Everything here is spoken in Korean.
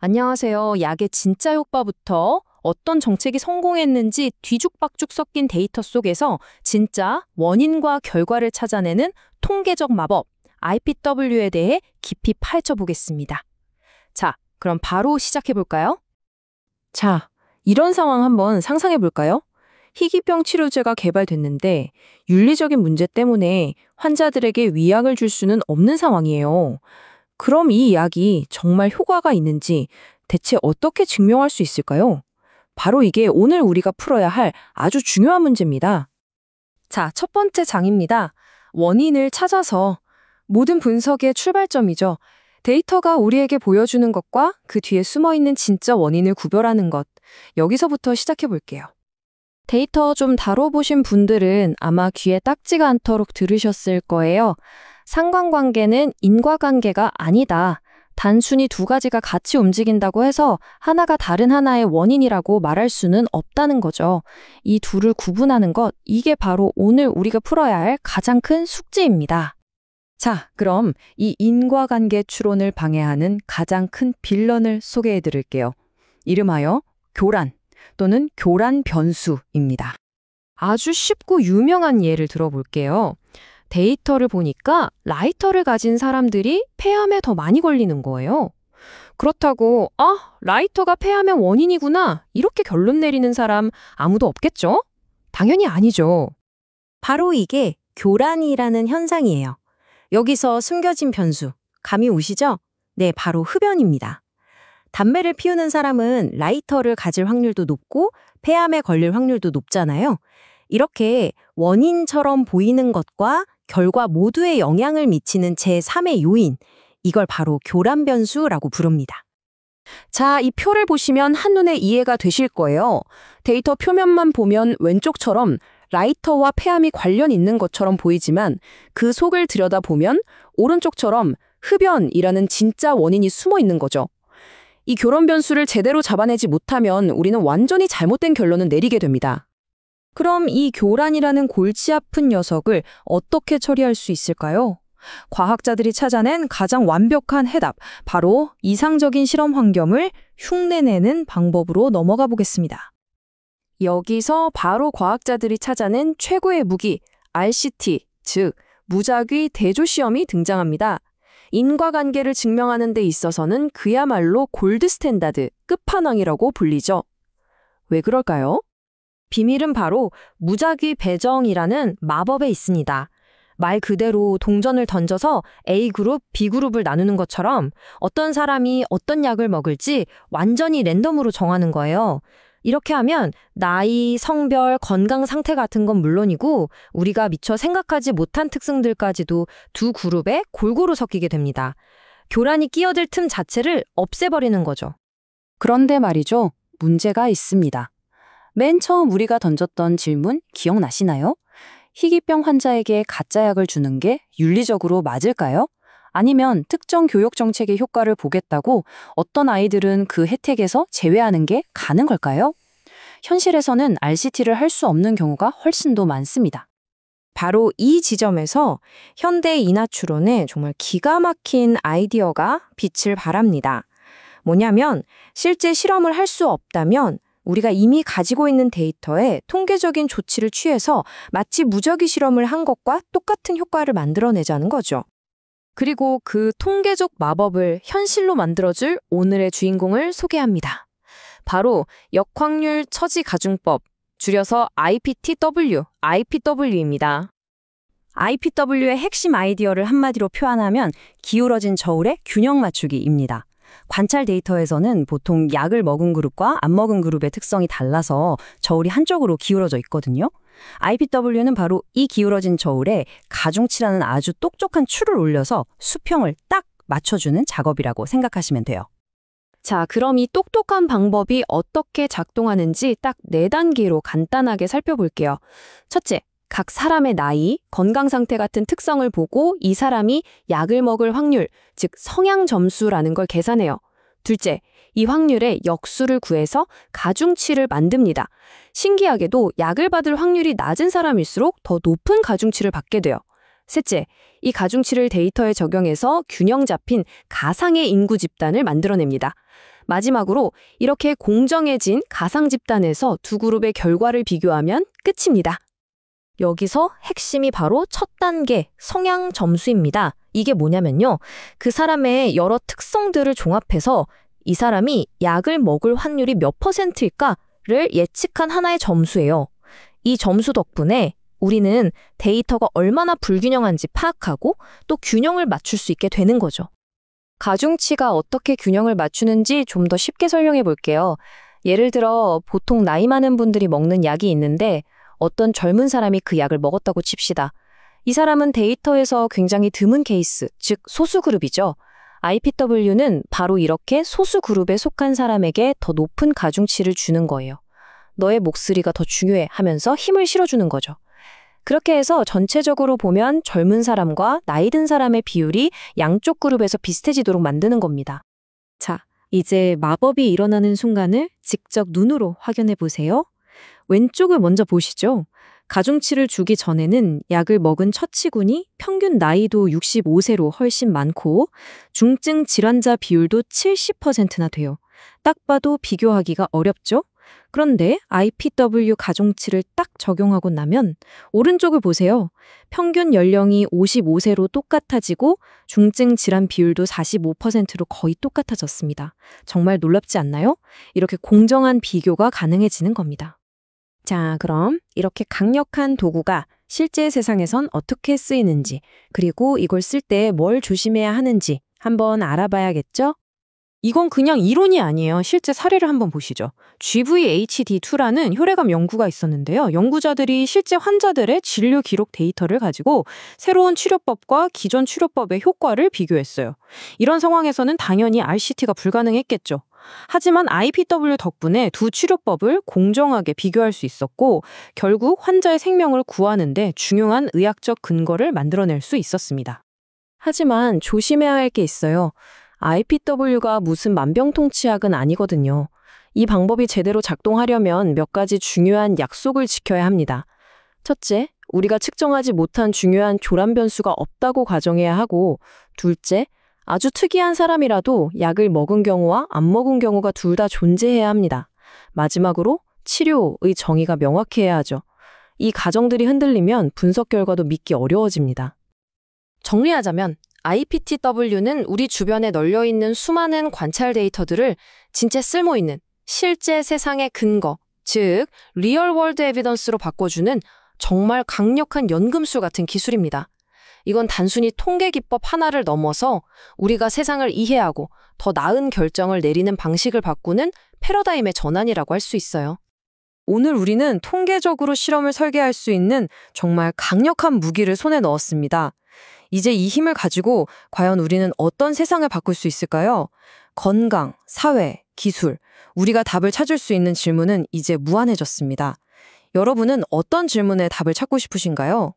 안녕하세요. 약의 진짜 효과부터 어떤 정책이 성공했는지 뒤죽박죽 섞인 데이터 속에서 진짜 원인과 결과를 찾아내는 통계적 마법, IPW에 대해 깊이 파헤쳐 보겠습니다. 자, 그럼 바로 시작해 볼까요? 자, 이런 상황 한번 상상해 볼까요? 희귀병 치료제가 개발됐는데 윤리적인 문제 때문에 환자들에게 위약을 줄 수는 없는 상황이에요. 그럼 이 약이 정말 효과가 있는지 대체 어떻게 증명할 수 있을까요? 바로 이게 오늘 우리가 풀어야 할 아주 중요한 문제입니다. 자, 첫 번째 장입니다. 원인을 찾아서 모든 분석의 출발점이죠. 데이터가 우리에게 보여주는 것과 그 뒤에 숨어있는 진짜 원인을 구별하는 것. 여기서부터 시작해 볼게요. 데이터 좀 다뤄보신 분들은 아마 귀에 딱지가 않도록 들으셨을 거예요. 상관관계는 인과관계가 아니다. 단순히 두 가지가 같이 움직인다고 해서 하나가 다른 하나의 원인이라고 말할 수는 없다는 거죠. 이 둘을 구분하는 것, 이게 바로 오늘 우리가 풀어야 할 가장 큰 숙제입니다. 자, 그럼 이 인과관계 추론을 방해하는 가장 큰 빌런을 소개해 드릴게요. 이름하여 교란 또는 교란 변수입니다. 아주 쉽고 유명한 예를 들어볼게요. 데이터를 보니까 라이터를 가진 사람들이 폐암에 더 많이 걸리는 거예요. 그렇다고 라이터가 폐암의 원인이구나 이렇게 결론 내리는 사람 아무도 없겠죠? 당연히 아니죠. 바로 이게 교란이라는 현상이에요. 여기서 숨겨진 변수, 감이 오시죠? 네, 바로 흡연입니다. 담배를 피우는 사람은 라이터를 가질 확률도 높고 폐암에 걸릴 확률도 높잖아요. 이렇게 원인처럼 보이는 것과 결과 모두에 영향을 미치는 제3의 요인, 이걸 바로 교란 변수라고 부릅니다. 자, 이 표를 보시면 한눈에 이해가 되실 거예요. 데이터 표면만 보면 왼쪽처럼 라이터와 폐암이 관련 있는 것처럼 보이지만 그 속을 들여다보면 오른쪽처럼 흡연이라는 진짜 원인이 숨어 있는 거죠. 이 교란 변수를 제대로 잡아내지 못하면 우리는 완전히 잘못된 결론을 내리게 됩니다. 그럼 이 교란이라는 골치 아픈 녀석을 어떻게 처리할 수 있을까요? 과학자들이 찾아낸 가장 완벽한 해답, 바로 이상적인 실험 환경을 흉내내는 방법으로 넘어가 보겠습니다. 여기서 바로 과학자들이 찾아낸 최고의 무기, RCT, 즉 무작위 대조 시험이 등장합니다. 인과관계를 증명하는 데 있어서는 그야말로 골드 스탠다드, 끝판왕이라고 불리죠. 왜 그럴까요? 비밀은 바로 무작위 배정이라는 마법에 있습니다. 말 그대로 동전을 던져서 A그룹, B그룹을 나누는 것처럼 어떤 사람이 어떤 약을 먹을지 완전히 랜덤으로 정하는 거예요. 이렇게 하면 나이, 성별, 건강 상태 같은 건 물론이고 우리가 미처 생각하지 못한 특성들까지도 두 그룹에 골고루 섞이게 됩니다. 교란이 끼어들 틈 자체를 없애버리는 거죠. 그런데 말이죠. 문제가 있습니다. 맨 처음 우리가 던졌던 질문 기억나시나요? 희귀병 환자에게 가짜 약을 주는 게 윤리적으로 맞을까요? 아니면 특정 교육 정책의 효과를 보겠다고 어떤 아이들은 그 혜택에서 제외하는 게 가능 걸까요? 현실에서는 RCT를 할 수 없는 경우가 훨씬 더 많습니다. 바로 이 지점에서 현대 인화 추론에 정말 기가 막힌 아이디어가 빛을 발합니다. 뭐냐면 실제 실험을 할 수 없다면 우리가 이미 가지고 있는 데이터에 통계적인 조치를 취해서 마치 무작위 실험을 한 것과 똑같은 효과를 만들어내자는 거죠. 그리고 그 통계적 마법을 현실로 만들어줄 오늘의 주인공을 소개합니다. 바로 역확률 처지 가중법, 줄여서 IPTW입니다. IPW의 핵심 아이디어를 한마디로 표현하면 기울어진 저울의 균형 맞추기입니다. 관찰 데이터에서는 보통 약을 먹은 그룹과 안 먹은 그룹의 특성이 달라서 저울이 한쪽으로 기울어져 있거든요. IPW는 바로 이 기울어진 저울에 가중치라는 아주 똑똑한 추를 올려서 수평을 딱 맞춰주는 작업이라고 생각하시면 돼요. 자, 그럼 이 똑똑한 방법이 어떻게 작동하는지 딱 4단계로 간단하게 살펴볼게요. 첫째, 각 사람의 나이, 건강 상태 같은 특성을 보고 이 사람이 약을 먹을 확률, 즉 성향 점수라는 걸 계산해요. 둘째, 이 확률의 역수를 구해서 가중치를 만듭니다. 신기하게도 약을 받을 확률이 낮은 사람일수록 더 높은 가중치를 받게 돼요. 셋째, 이 가중치를 데이터에 적용해서 균형 잡힌 가상의 인구 집단을 만들어냅니다. 마지막으로 이렇게 공정해진 가상 집단에서 두 그룹의 결과를 비교하면 끝입니다. 여기서 핵심이 바로 첫 단계 성향 점수입니다. 이게 뭐냐면요. 그 사람의 여러 특성들을 종합해서 이 사람이 약을 먹을 확률이 몇 %일까를 예측한 하나의 점수예요. 이 점수 덕분에 우리는 데이터가 얼마나 불균형한지 파악하고 또 균형을 맞출 수 있게 되는 거죠. 가중치가 어떻게 균형을 맞추는지 좀 더 쉽게 설명해 볼게요. 예를 들어 보통 나이 많은 분들이 먹는 약이 있는데 어떤 젊은 사람이 그 약을 먹었다고 칩시다. 이 사람은 데이터에서 굉장히 드문 케이스, 즉 소수 그룹이죠. IPW는 바로 이렇게 소수 그룹에 속한 사람에게 더 높은 가중치를 주는 거예요. 너의 목소리가 더 중요해 하면서 힘을 실어주는 거죠. 그렇게 해서 전체적으로 보면 젊은 사람과 나이 든 사람의 비율이 양쪽 그룹에서 비슷해지도록 만드는 겁니다. 자, 이제 마법이 일어나는 순간을 직접 눈으로 확인해 보세요. 왼쪽을 먼저 보시죠. 가중치를 주기 전에는 약을 먹은 처치군이 평균 나이도 65세로 훨씬 많고 중증 질환자 비율도 70%나 돼요. 딱 봐도 비교하기가 어렵죠? 그런데 IPW 가중치를 딱 적용하고 나면 오른쪽을 보세요. 평균 연령이 55세로 똑같아지고 중증 질환 비율도 45%로 거의 똑같아졌습니다. 정말 놀랍지 않나요? 이렇게 공정한 비교가 가능해지는 겁니다. 자, 그럼 이렇게 강력한 도구가 실제 세상에선 어떻게 쓰이는지, 그리고 이걸 쓸 때 뭘 조심해야 하는지 한번 알아봐야겠죠? 이건 그냥 이론이 아니에요. 실제 사례를 한번 보시죠. GVHD2라는 혈액암 연구가 있었는데요. 연구자들이 실제 환자들의 진료 기록 데이터를 가지고 새로운 치료법과 기존 치료법의 효과를 비교했어요. 이런 상황에서는 당연히 RCT가 불가능했겠죠. 하지만 IPW 덕분에 두 치료법을 공정하게 비교할 수 있었고 결국 환자의 생명을 구하는데 중요한 의학적 근거를 만들어낼 수 있었습니다. 하지만 조심해야 할 게 있어요. IPW가 무슨 만병통치약은 아니거든요. 이 방법이 제대로 작동하려면 몇 가지 중요한 약속을 지켜야 합니다. 첫째, 우리가 측정하지 못한 중요한 조란 변수가 없다고 가정해야 하고, 둘째, 아주 특이한 사람이라도 약을 먹은 경우와 안 먹은 경우가 둘 다 존재해야 합니다. 마지막으로 치료의 정의가 명확해야 하죠. 이 가정들이 흔들리면 분석 결과도 믿기 어려워집니다. 정리하자면 IPTW는 우리 주변에 널려있는 수많은 관찰 데이터들을 진짜 쓸모있는 실제 세상의 근거, 즉 리얼월드 에비던스로 바꿔주는 정말 강력한 연금술 같은 기술입니다. 이건 단순히 통계 기법 하나를 넘어서 우리가 세상을 이해하고 더 나은 결정을 내리는 방식을 바꾸는 패러다임의 전환이라고 할 수 있어요. 오늘 우리는 통계적으로 실험을 설계할 수 있는 정말 강력한 무기를 손에 넣었습니다. 이제 이 힘을 가지고 과연 우리는 어떤 세상을 바꿀 수 있을까요? 건강, 사회, 기술, 우리가 답을 찾을 수 있는 질문은 이제 무한해졌습니다. 여러분은 어떤 질문에 답을 찾고 싶으신가요?